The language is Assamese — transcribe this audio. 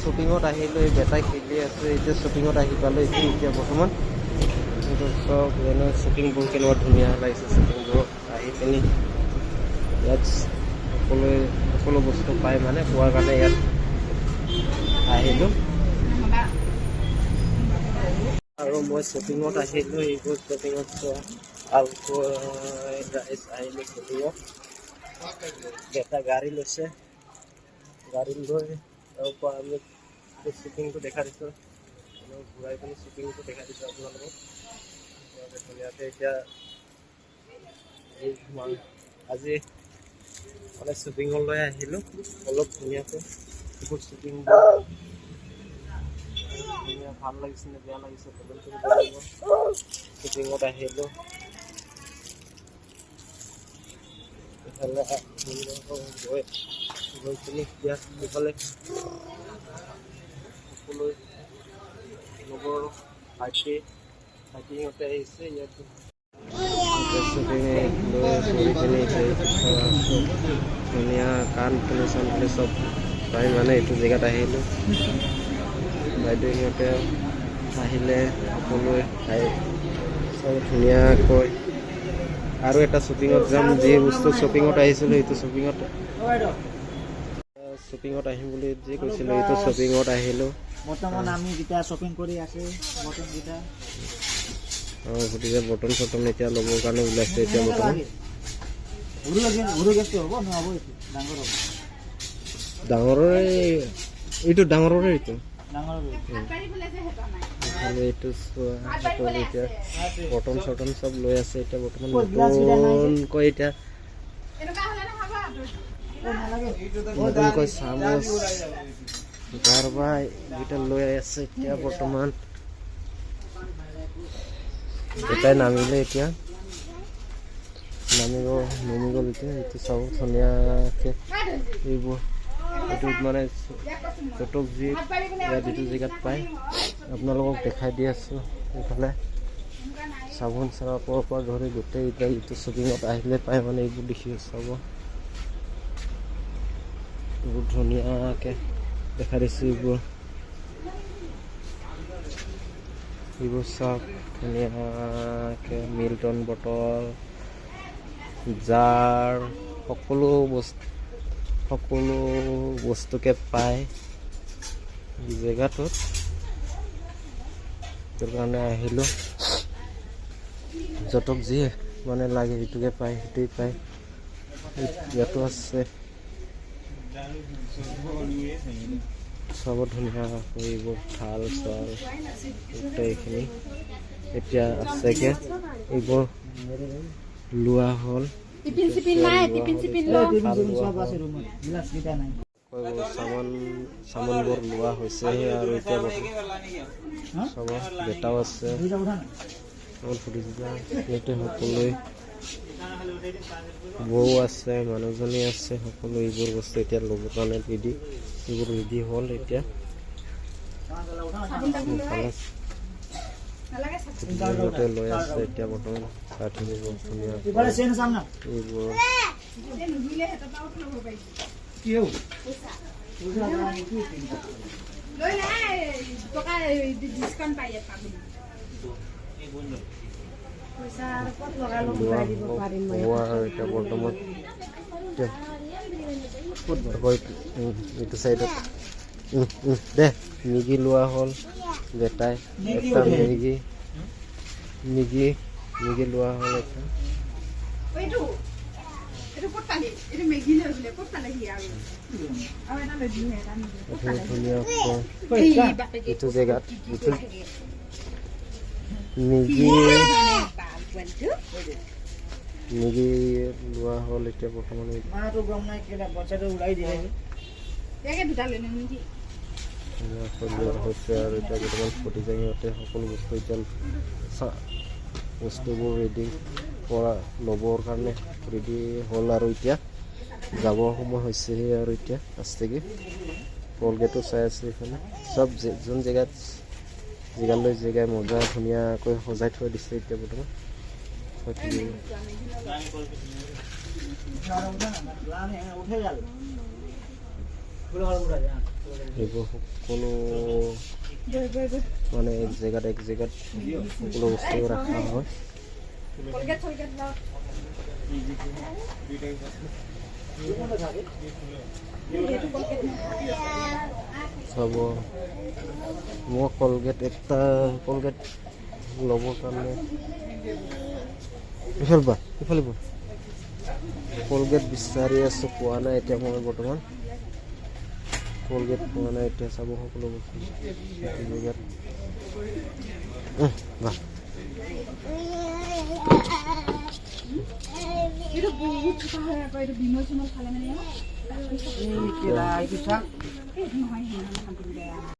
শ্বপিঙত আহিলোঁ, এই বেটাই খেলি আছে, এতিয়া শ্বপিঙত আহি পালোঁ এতিয়া বৰ্তমান। এইটো চব যেনে শ্বপিংবোৰ কেনেকুৱা ধুনীয়া লাগিছে, শ্বপিংবোৰ আহি পিনি ইয়াত সকলো বস্তু পায় মানে পোৱাৰ কাৰণে ইয়াত আহিলোঁ। আৰু মই শ্বপিঙত আহিলোঁ, এইবোৰ শ্বপিঙত ৰাইজ আহিলোঁ শ্বপিঙত। এটা গাড়ী লৈছে, গাড়ী লৈ তাৰ পৰা আমি শ্বপিংটো দেখা দিছোঁ, ঘূৰাই পিনি শ্বপিংটো দেখা দিছোঁ আপোনালোকক। ধুনীয়াকৈ এতিয়া আজি মানে শ্বপিঙলৈ আহিলোঁ, অলপ ধুনীয়াকৈ এইবোৰ শ্বপিংবোৰ ভাল লাগিছে নে বেয়া লাগিছে শ্বপিঙত আহিলোঁ। ইফালে গৈ পিনি এতিয়া ইফালে সকলো লগৰ হাইকিঙতে আহিছে ইয়াত শ্বপিং লৈ কৰি পিনি ধুনীয়া কাণ ফুলি চান ফুলি চব পাই মানে এইটো জেগাত আহিলোঁ। বাইদেউ সিহঁতে আহিলে সকলোৱে চব ধুনীয়াকৈ আৰু এটা শ্বপিঙত যাম, যি বস্তু শ্বপিঙত আহিছিলোঁ সেইটো শ্বপিঙত আহিম বুলি যি কৈছিলোঁ এইটো শ্বপিঙত আহিলোঁ। বৰ্তমান আমি যেতিয়া শ্বপিং কৰি আছে বৰ্তনকেইটা গতিকে বৰ্তন চৰ্তন এতিয়া ল'বৰ কাৰণে ওলাইছে। এতিয়া বৰ্তমান ডাঙৰৰে এইটো ডাঙৰৰে এইটো এইটো চোৱা এতিয়া বৰ্তন চৰ্তন চব লৈ আছে। এতিয়া বৰ্তমান নতুনকৈ এতিয়া নতুনকৈ চামুচ গাৰবা এইকেইটা লৈ আছে। এতিয়া বৰ্তমান এটাই নামিলে, এতিয়া নামি গ'ল এতিয়া। এইটো চাব ধুনীয়াকৈ এইবোৰ এইটোত মানে চটক যি ইয়াত যিটো জেগাত পায় আপোনালোকক দেখাই দি আছোঁ। এইফালে চাবোন চাৰ্ফৰ পৰা ধৰি গোটেই এতিয়া এইটো শ্বপিঙত আহিলে পায় মানে এইবোৰ দেখি চাব এইবোৰ ধুনীয়াকৈ দেখা দিছোঁ। এইবোৰ চব ধুনীয়াকৈ মিল্টন বটল জাৰ সকলো বস্তুকে পায় জেগাটোত। সেইটো কাৰণে আহিলোঁ, য'তক যি মানে লাগে সেইটোকে পায়, সেইটোৱে পায়। ইয়াতো আছে চব ধুনীয়াকৈ এইবোৰ থাল চাল গোটেইখিনি এতিয়া আছেগে। এইবোৰ লোৱা হ'ল, চামানবোৰ লোৱা হৈছেহে আৰু এতিয়া চব বেটাও আছে সকলোৱে বৌ আছে, মানুহজনী আছে, সকলো এইবোৰ বস্তু এতিয়া ল'বৰ কাৰণে এইবোৰ ৰেডি হ'ল। এতিয়া লৈ আছে এতিয়া বৰ্তমান চাই থাকিব ধুনীয়া এইবোৰ এতিয়া বৰ্তমান এইটো চাইডত দে মেগী লোৱা হ'ল। বেটাই এটা মেগী লোৱা হ'ল। এইটো জেগাত মেগী লোৱা হ'ল। এতিয়া বৰ্তমান হৈছে আৰু এতিয়া বৰ্তমান ফটি যায় সিহঁতে সকলো বস্তু এতিয়া বস্তুবোৰ ৰেডি কৰা ল'বৰ কাৰণে ৰেডি হ'ল আৰু এতিয়া যাবৰ সময় হৈছেহে আৰু এতিয়া আছেগৈ। কলগেটো চাই আছে এইফালে চব যোন জেগালৈ জেগাই মজা ধুনীয়াকৈ সজাই থৈ দিছে। এতিয়া বৰ্তমান এইবোৰ সকলো মানে এক জেগাত সকলো বস্তু ৰখা হয়। চাব মই কলগেট ল'বৰ কাৰণে ইফালে কলগেট বিচাৰি আছোঁ, পোৱা নাই এতিয়া মই বৰ্তমান। কলগেট পোৱা নাই এতিয়া, চাব সকলো বস্তু জেগাত।